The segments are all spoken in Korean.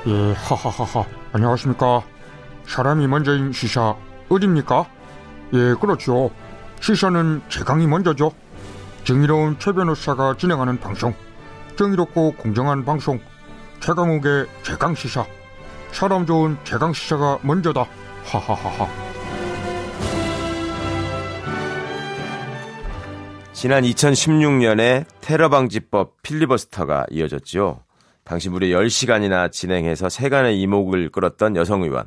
예, 하하하하. 안녕하십니까. 사람이 먼저인 시사 어딥니까? 예, 그렇죠. 시사는 최강이 먼저죠. 정의로운 최 변호사가 진행하는 방송, 정의롭고 공정한 방송, 최강욱의 최강시사. 사람 좋은 최강시사가 먼저다. 하하하하. 지난 2016년에 테러방지법 필리버스터가 이어졌죠. 당시 무려 10시간이나 진행해서 세간의 이목을 끌었던 여성 의원.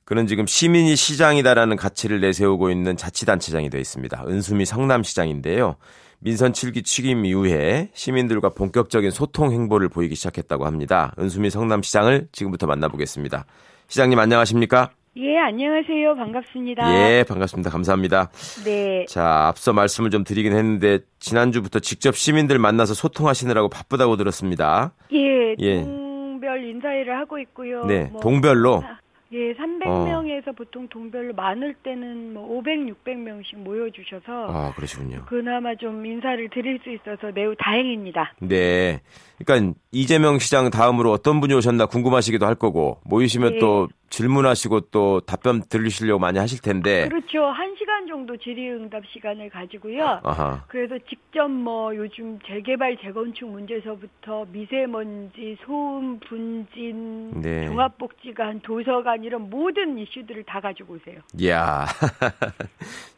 그는 지금 시민이 시장이다라는 가치를 내세우고 있는 자치단체장이 되어 있습니다. 은수미 성남시장인데요. 민선 7기 취임 이후에 시민들과 본격적인 소통 행보를 보이기 시작했다고 합니다. 은수미 성남시장을 지금부터 만나보겠습니다. 시장님 안녕하십니까? 예, 안녕하세요. 반갑습니다. 예, 반갑습니다. 감사합니다. 네. 자, 앞서 말씀을 좀 드리긴 했는데 지난주부터 직접 시민들 만나서 소통하시느라고 바쁘다고 들었습니다. 예, 동별 인사회를 하고 있고요. 네, 동별로? 예, 300명에서 보통 동별로 많을 때는 500, 600명씩 모여주셔서. 아, 그러시군요. 그나마 좀 인사를 드릴 수 있어서 매우 다행입니다. 네. 그러니까 이재명 시장 다음으로 어떤 분이 오셨나 궁금하시기도 할 거고, 모이시면 예. 또 질문하시고 또 답변 들으시려고 많이 하실 텐데. 그렇죠. 1시간 정도 질의응답 시간을 가지고요. 아하. 그래서 직접 요즘 재개발 재건축 문제서부터 미세먼지, 소음, 분진, 네. 종합복지관, 도서관 이런 모든 이슈들을 다 가지고 오세요. 이야.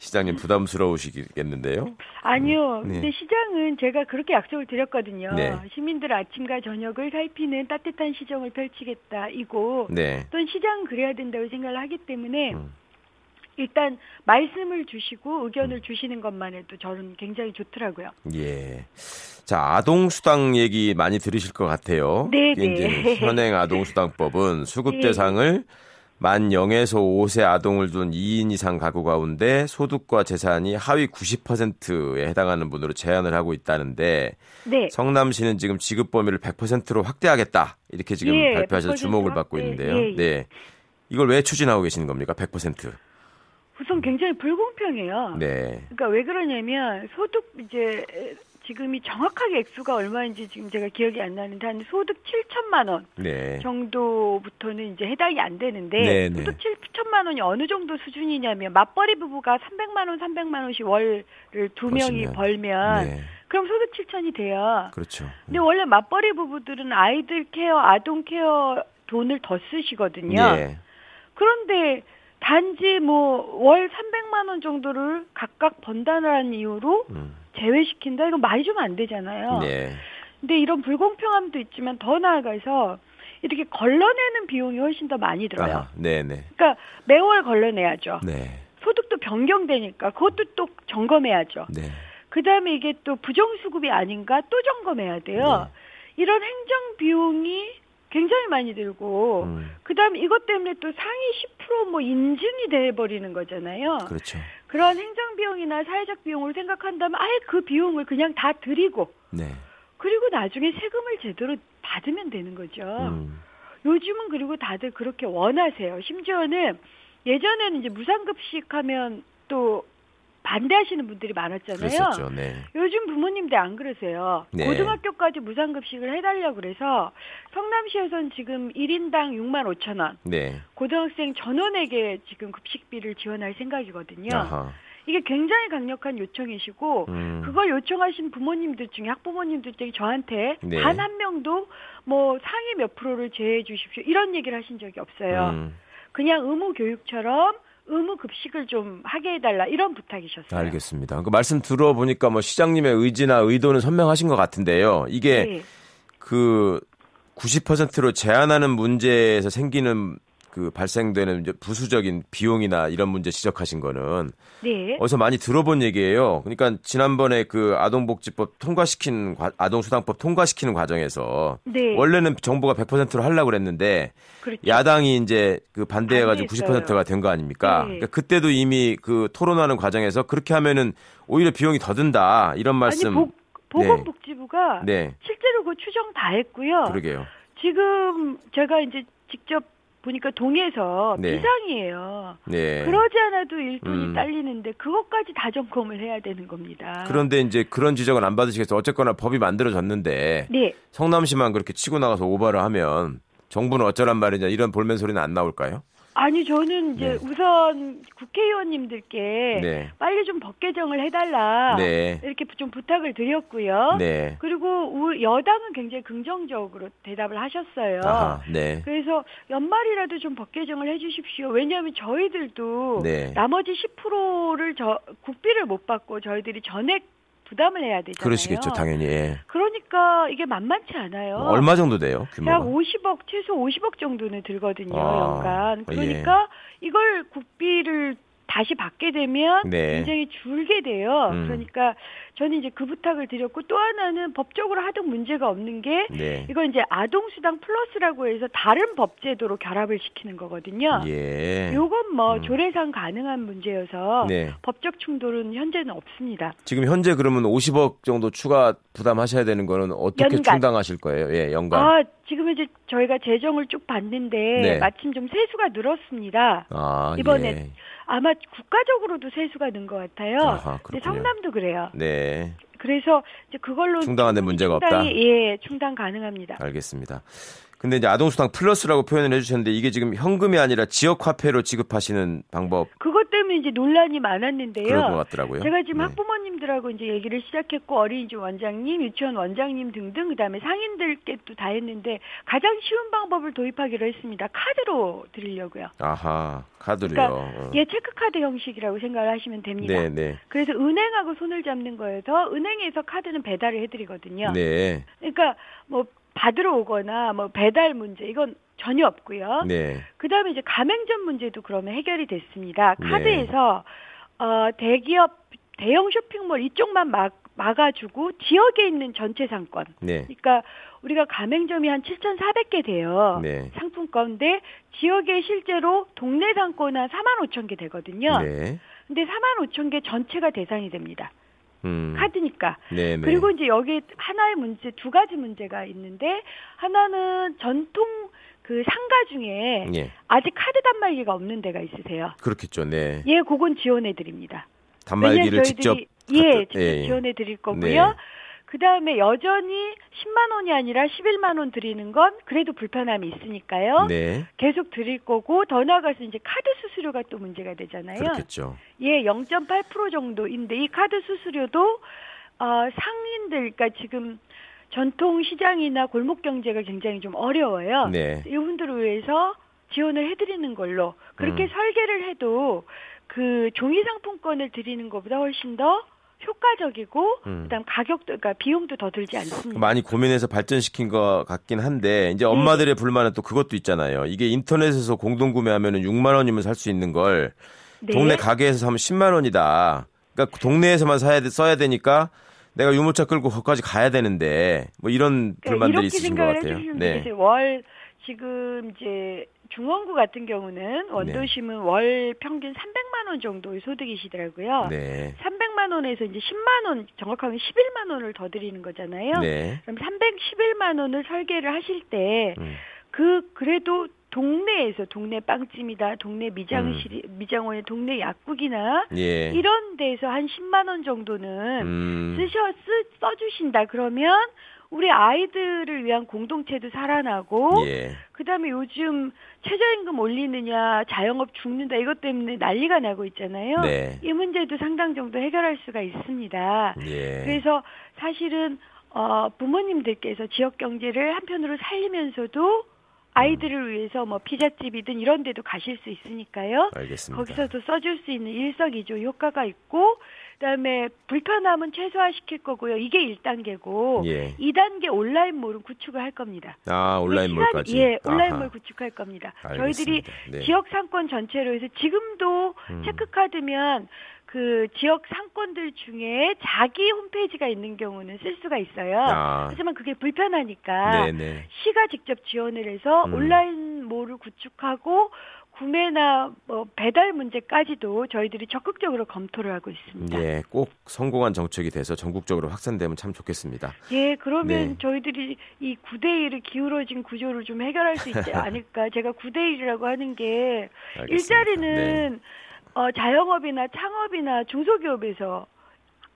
시장님 부담스러우시겠는데요? 아니요. 네. 근데 시장은 제가 그렇게 약속을 드렸거든요. 네. 시민들 아침과 저녁을 살피는 따뜻한 시정을 펼치겠다. 이고 네. 또 시장은 그래야 된다고 생각을 하기 때문에 일단 말씀을 주시고 의견을 주시는 것만 해도 저는 굉장히 좋더라고요. 예. 자, 아동수당 얘기 많이 들으실 것 같아요. 네, 이게 이제 현행 아동수당법은 수급 대상을 만 0에서 5세 아동을 둔 2인 이상 가구 가운데 소득과 재산이 하위 90%에 해당하는 분으로 제한을 하고 있다는데 네. 성남시는 지금 지급 범위를 100%로 확대하겠다. 이렇게 지금 발표하셔서 주목을 받고 있는데요. 예. 네. 이걸 왜 추진하고 계시는 겁니까? 100%. 우선 굉장히 불공평해요. 네. 그러니까 왜 그러냐면 소득 지금이 정확하게 액수가 얼마인지 지금 제가 기억이 안 나는데 한 소득 7천만 원 네. 정도부터는 이제 해당이 안 되는데 네, 소득 7천만 원이 어느 정도 수준이냐면 맞벌이 부부가 300만 원씩 월을 두 명이 벌면 네. 그럼 소득 7천이 돼요. 그렇죠. 근데 원래 맞벌이 부부들은 아이들 케어, 아동 케어 돈을 더 쓰시거든요. 네. 그런데 단지 월 300만 원 정도를 각각 번다는 이유로 제외시킨다? 이건 말이 좀 안 되잖아요. 네. 근데 이런 불공평함도 있지만 더 나아가서 이렇게 걸러내는 비용이 훨씬 더 많이 들어요. 아, 네네. 그러니까 매월 걸러내야죠. 네. 소득도 변경되니까 그것도 또 점검해야죠. 네. 그다음에 이게 또 부정수급이 아닌가 또 점검해야 돼요. 네. 이런 행정 비용이 굉장히 많이 들고 그다음에 이것 때문에 또 상위 10% 인증이 돼버리는 거잖아요. 그렇죠. 그런 행정 비용이나 사회적 비용을 생각한다면 아예 그 비용을 그냥 다 드리고 네. 그리고 나중에 세금을 제대로 받으면 되는 거죠. 요즘은 그리고 다들 그렇게 원하세요. 심지어는 예전에는 이제 무상급식 하면 또 반대하시는 분들이 많았잖아요. 그랬었죠. 네. 요즘 부모님들 안 그러세요. 네. 고등학교까지 무상급식을 해달라고 그래서 성남시에서는 지금 1인당 6만 5천 원. 네. 고등학생 전원에게 지금 급식비를 지원할 생각이거든요. 아하. 이게 굉장히 강력한 요청이시고 그걸 요청하신 부모님들 중에 학부모님들 중에 저한테 네. 단 한 명도 상위 몇 프로를 제외해 주십시오. 이런 얘기를 하신 적이 없어요. 그냥 의무 교육처럼 의무 급식을 좀 하게 해달라 이런 부탁이셨어요. 알겠습니다. 그 말씀 들어보니까 시장님의 의지나 의도는 선명하신 것 같은데요. 이게 네. 그 90%로 제한하는 문제에서 생기는 그 발생되는 이제 부수적인 비용이나 이런 문제 지적하신 거는 네. 어디서 많이 들어본 얘기예요. 그러니까 지난번에 그 아동복지법 아동수당법 통과시키는 과정에서 네. 원래는 정부가 100%로 하려고 그랬는데 그렇죠. 야당이 이제 그 반대해가지고 반대했어요. 90%가 된 거 아닙니까? 네. 그러니까 그때도 이미 그 토론하는 과정에서 그렇게 하면은 오히려 비용이 더 든다 이런 말씀. 아니 보건복지부가 네. 실제로 그 추정 다 했고요. 그러게요. 지금 제가 이제 직접 보니까 동에서 네. 비상이에요. 네. 그러지 않아도 일손이 딸리는데 그것까지 다 점검을 해야 되는 겁니다. 그런데 이제 그런 지적은 안 받으시겠어요. 어쨌거나 법이 만들어졌는데 네. 성남시만 그렇게 치고 나가서 오바를 하면 정부는 어쩌란 말이냐 이런 볼멘 소리는 안 나올까요? 아니 저는 이제 우선 국회의원님들께 네. 빨리 좀 법 개정을 해달라 이렇게 좀 부탁을 드렸고요. 그리고 여당은 굉장히 긍정적으로 대답을 하셨어요. 아하, 그래서 연말이라도 좀 법 개정을 해주십시오. 왜냐하면 저희들도 나머지 10%를 국비를 못 받고 저희들이 전액 부담을 해야 되잖아요. 그러시겠죠, 당연히. 그러니까 이게 만만치 않아요. 얼마 정도 돼요, 규모가? 약 50억, 최소 50억 정도는 들거든요, 연간. 그러니까 이걸 국비를 다시 받게 되면 굉장히 줄게 돼요. 그러니까 저는 이제 그 부탁을 드렸고 또 하나는 법적으로 하등 문제가 없는 게 이건 이제 아동수당 플러스라고 해서 다른 법제도로 결합을 시키는 거거든요. 요건 뭐 조례상 가능한 문제여서 법적 충돌은 현재는 없습니다. 지금 현재 그러면 50억 정도 추가 부담하셔야 되는 거는 어떻게 연간. 충당하실 거예요? 연간. 지금 이제 저희가 재정을 쭉 봤는데 마침 좀 세수가 늘었습니다. 이번에 아마 국가적으로도 세수가 는 것 같아요. 근데 성남도 그래요. 그래서 이제 그걸로 충당하는 문제가 없다. 충당 가능합니다. 알겠습니다. 근데 이제 아동수당 플러스라고 표현을 해주셨는데 이게 지금 현금이 아니라 지역화폐로 지급하시는 방법. 그것 때문에 이제 논란이 많았는데요. 그럴 것 같더라고요. 제가 지금 학부모님들하고 이제 얘기를 시작했고 어린이집 원장님, 유치원 원장님 등등 그다음에 상인들께 또 다 했는데 가장 쉬운 방법을 도입하기로 했습니다. 카드로 드리려고요. 아하, 카드로요. 그러니까 체크카드 형식이라고 생각을 하시면 됩니다. 그래서 은행하고 손을 잡는 거여서 은행에서 카드는 배달을 해드리거든요. 그러니까 뭐 받으러 오거나 뭐 배달 문제 이건 전혀 없고요. 그다음에 이제 가맹점 문제도 그러면 해결이 됐습니다. 카드에서 대기업 대형 쇼핑몰 이쪽만 막아주고 지역에 있는 전체 상권. 그러니까 우리가 가맹점이 한 7,400개 돼요. 상품권인데 지역에 실제로 동네 상권 한 45,000개 되거든요. 근데 45,000개 전체가 대상이 됩니다. 카드니까. 그리고 이제 여기 하나의 문제, 두 가지 문제가 있는데 하나는 전통 그 상가 중에 아직 카드 단말기가 없는 데가 있으세요. 그렇겠죠. 그건 지원해 드립니다. 단말기를 직접 직접 지원해 드릴 거고요. 그다음에 여전히 10만 원이 아니라 11만 원 드리는 건 그래도 불편함이 있으니까요. 계속 드릴 거고 더 나아가서 이제 카드 수수료가 또 문제가 되잖아요. 그렇겠죠. 0.8% 정도인데 이 카드 수수료도 상인들 그러니까 지금 전통 시장이나 골목 경제가 굉장히 좀 어려워요. 이분들을 위해서 지원을 해드리는 걸로 그렇게 설계를 해도 그 종이 상품권을 드리는 것보다 훨씬 더 효과적이고 그다음 가격도 그러니까 비용도 더 들지 않습니다. 많이 고민해서 발전시킨 것 같긴 한데 이제 엄마들의 불만은 또 그것도 있잖아요. 이게 인터넷에서 공동 구매하면은 6만 원이면 살 수 있는 걸 동네 가게에서 사면 10만 원이다. 그러니까 동네에서만 써야 되니까 내가 유모차 끌고 거기까지 가야 되는데 뭐 이런 불만들이 있으신 것 같아요. 월 지금 이제 중원구 같은 경우는 원도심은 월 평균 300만 원 정도의 소득이시더라고요. 300만 원에서 이제 10만 원, 정확하게 11만 원을 더 드리는 거잖아요. 그럼 311만 원을 설계를 하실 때 그래도 동네에서 동네 빵집이다, 동네 미장원의 동네 약국이나 이런 데서 한 10만 원 정도는 써주신다 그러면 우리 아이들을 위한 공동체도 살아나고 그다음에 요즘 최저임금 올리느냐 자영업 죽는다 이것 때문에 난리가 나고 있잖아요. 이 문제도 상당 정도 해결할 수가 있습니다. 그래서 사실은 부모님들께서 지역 경제를 한편으로 살리면서도 아이들을 위해서 뭐 피자집이든 이런 데도 가실 수 있으니까요. 알겠습니다. 거기서도 써줄 수 있는 일석이조 효과가 있고 그다음에 불편함은 최소화시킬 거고요. 이게 1단계고 2단계 온라인몰은 구축을 할 겁니다. 온라인몰까지? 온라인몰 구축할 겁니다. 알겠습니다. 저희들이 지역 상권 전체로 해서 지금도 체크카드면 그 지역 상권들 중에 자기 홈페이지가 있는 경우는 쓸 수가 있어요. 하지만 그게 불편하니까 시가 직접 지원을 해서 온라인몰을 구축하고 구매나 뭐 배달 문제까지도 저희들이 적극적으로 검토를 하고 있습니다. 꼭 성공한 정책이 돼서 전국적으로 확산되면 참 좋겠습니다. 그러면 저희들이 이 9대1을 기울어진 구조를 좀 해결할 수 있지 않을까. 제가 9대1이라고 하는 게 알겠습니다. 일자리는 자영업이나 창업이나 중소기업에서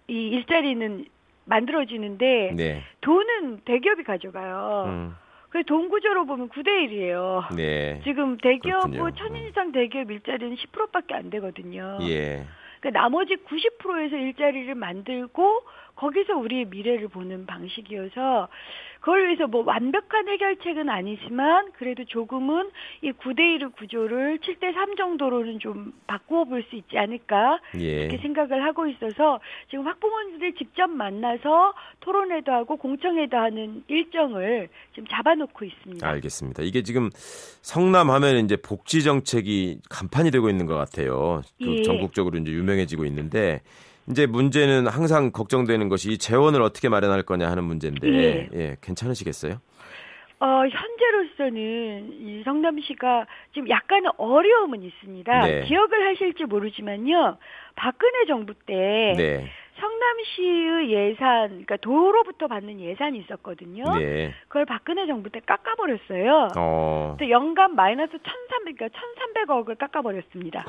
이 일자리는 만들어지는데 돈은 대기업이 가져가요. 그래서 돈 구조로 보면 9대1이에요. 네. 지금 대기업, 그렇군요. 1000인 이상 대기업 일자리는 10%밖에 안 되거든요. 예. 그러니까 나머지 90%에서 일자리를 만들고 거기서 우리의 미래를 보는 방식이어서 그걸 위해서 뭐 완벽한 해결책은 아니지만 그래도 조금은 이 9대1 구조를 7대3 정도로는 좀 바꾸어 볼 수 있지 않을까 이렇게 생각을 하고 있어서 지금 학부모님들 직접 만나서 토론회도 하고 공청회도 하는 일정을 지금 잡아놓고 있습니다. 알겠습니다. 이게 지금 성남 하면 이제 복지 정책이 간판이 되고 있는 것 같아요. 그 전국적으로 이제 유명해지고 있는데 이제 문제는 항상 걱정되는 것이 이 재원을 어떻게 마련할 거냐 하는 문제인데 예, 괜찮으시겠어요? 현재로서는 이 성남시가 지금 약간의 어려움은 있습니다. 네. 기억을 하실지 모르지만요. 박근혜 정부 때 네. 성남시의 예산, 그러니까 도로부터 받는 예산이 있었거든요. 네. 그걸 박근혜 정부 때 깎아버렸어요. 그래서 연간 마이너스 1,300억을 깎아버렸습니다.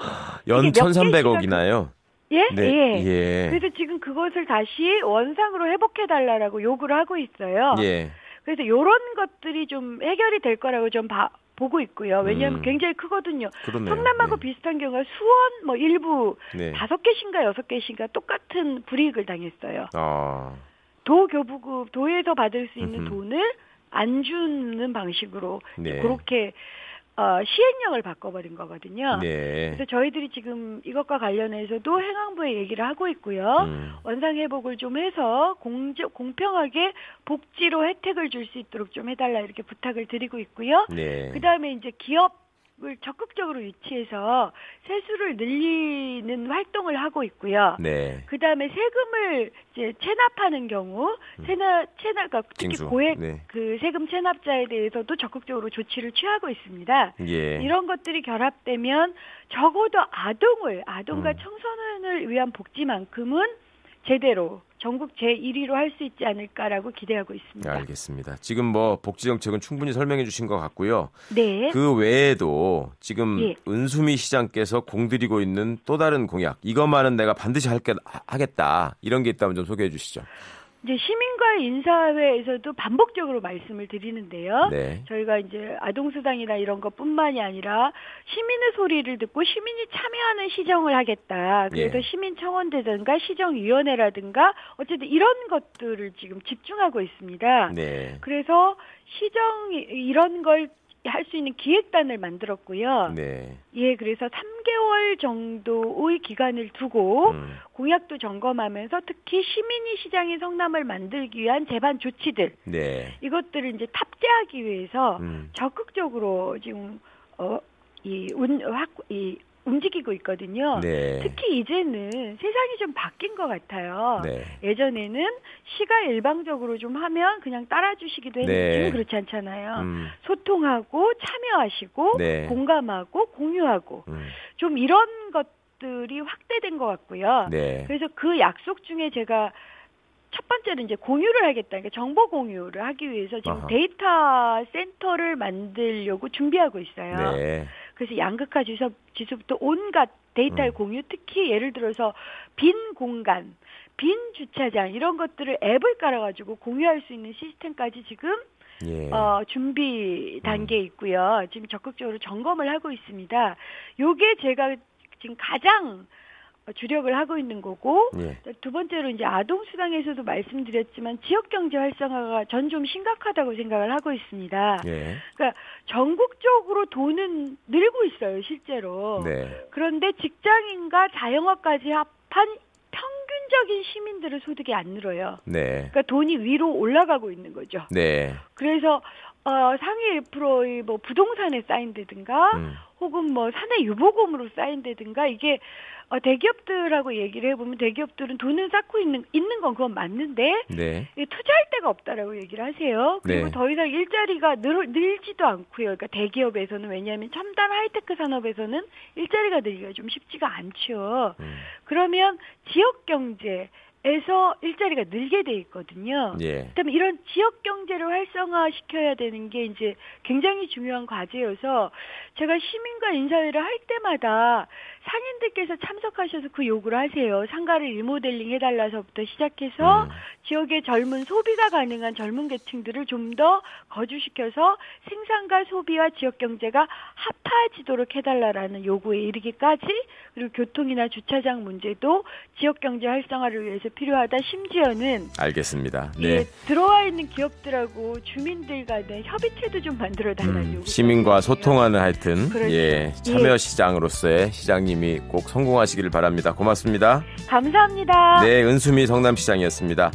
연 1,300억이나요? 예? 네. 예. 예. 그래서 지금 그것을 다시 원상으로 회복해달라고 요구를 하고 있어요. 예. 그래서 이런 것들이 좀 해결이 될 거라고 좀 보고 있고요. 왜냐하면 굉장히 크거든요. 그렇네요. 성남하고 비슷한 경우가 수원 뭐 일부 네. 5개신가 6개신가 똑같은 불이익을 당했어요. 도에서 받을 수 있는 돈을 안 주는 방식으로 네. 그렇게 시행령을 바꿔버린 거거든요. 네. 그래서 저희들이 지금 이것과 관련해서도 행안부에 얘기를 하고 있고요. 원상회복을 좀 해서 공평하게 복지로 혜택을 줄 수 있도록 좀 해달라 이렇게 부탁을 드리고 있고요. 네. 그다음에 이제 기업을 적극적으로 유치해서 세수를 늘리는 활동을 하고 있고요. 네. 그다음에 세금을 이제 체납하는 경우 체납가 특히 징수. 고액 네. 그 세금 체납자에 대해서도 적극적으로 조치를 취하고 있습니다. 예. 이런 것들이 결합되면 적어도 아동과 청소년을 위한 복지만큼은 제대로 전국 제1위로 할 수 있지 않을까라고 기대하고 있습니다. 알겠습니다. 지금 뭐 복지 정책은 충분히 설명해 주신 것 같고요. 네. 그 외에도 지금 은수미 시장께서 공들이고 있는 또 다른 공약, 이것만은 내가 반드시 하겠다. 이런 게 있다면 좀 소개해 주시죠. 이제 시민과의 인사회에서도 반복적으로 말씀을 드리는데요. 네. 저희가 이제 아동수당이나 이런 것뿐만이 아니라 시민의 소리를 듣고 시민이 참여하는 시정을 하겠다. 그래서 시민청원대든가 시정위원회라든가 어쨌든 이런 것들을 지금 집중하고 있습니다. 네. 그래서 이런 걸 할 수 있는 기획단을 만들었고요. 네. 예, 그래서 3개월 정도의 기간을 두고 공약도 점검하면서 특히 시민이 시장인 성남을 만들기 위한 제반 조치들, 이것들을 이제 탑재하기 위해서 적극적으로 지금 움직이고 있거든요. 네. 특히 이제는 세상이 좀 바뀐 것 같아요. 네. 예전에는 시가 일방적으로 좀 하면 그냥 따라주시기도 했는데 지금 그렇지 않잖아요. 소통하고 참여하시고 공감하고 공유하고 좀 이런 것들이 확대된 것 같고요. 그래서 그 약속 중에 제가 첫 번째는 이제 공유를 하겠다. 그러니까 정보 공유를 하기 위해서 지금 데이터 센터를 만들려고 준비하고 있어요. 그래서 양극화 지수부터 온갖 데이터의 공유, 특히 예를 들어서 빈 공간, 빈 주차장 이런 것들을 앱을 깔아가지고 공유할 수 있는 시스템까지 지금 준비 단계에 있고요. 지금 적극적으로 점검을 하고 있습니다. 요게 제가 지금 가장 주력을 하고 있는 거고 두 번째로 이제 아동수당에서도 말씀드렸지만 지역경제 활성화가 전 좀 심각하다고 생각을 하고 있습니다. 그러니까 전국적으로 돈은 늘고 있어요, 실제로. 그런데 직장인과 자영업까지 합한 평균적인 시민들의 소득이 안 늘어요. 그러니까 돈이 위로 올라가고 있는 거죠. 그래서 상위 1%의 뭐 부동산에 쌓인다든가 혹은 뭐 사내 유보금으로 쌓인다든가 이게 대기업들하고 얘기를 해보면 대기업들은 돈을 쌓고 있는 건 그건 맞는데 투자할 데가 없다라고 얘기를 하세요. 그리고 더 이상 일자리가 늘지도 않고요. 그러니까 대기업에서는 왜냐하면 첨단 하이테크 산업에서는 일자리가 늘기가 좀 쉽지가 않죠. 그러면 지역 경제에 에서 일자리가 늘게 돼 있거든요. 예. 그다음에 이런 지역 경제를 활성화시켜야 되는 게 이제 굉장히 중요한 과제여서 제가 시민과 인사회를 할 때마다 상인들께서 참석하셔서 그 요구를 하세요. 상가를 리모델링 해달라서부터 시작해서 지역의 젊은 소비가 가능한 젊은 계층들을 좀 더 거주시켜서 생산과 소비와 지역 경제가 합해지도록 해달라라는 요구에 이르기까지, 그리고 교통이나 주차장 문제도 지역 경제 활성화를 위해서 필요하다. 심지어는 알겠습니다. 네. 예, 들어와 있는 기업들하고 주민들 간의 협의체도 좀 만들어 달라는 요구. 시민과 소통하는 하여튼 그렇죠. 예, 참여 시장으로서의 시장님이 꼭 성공하시기를 바랍니다. 고맙습니다. 감사합니다. 네, 은수미 성남시장이었습니다.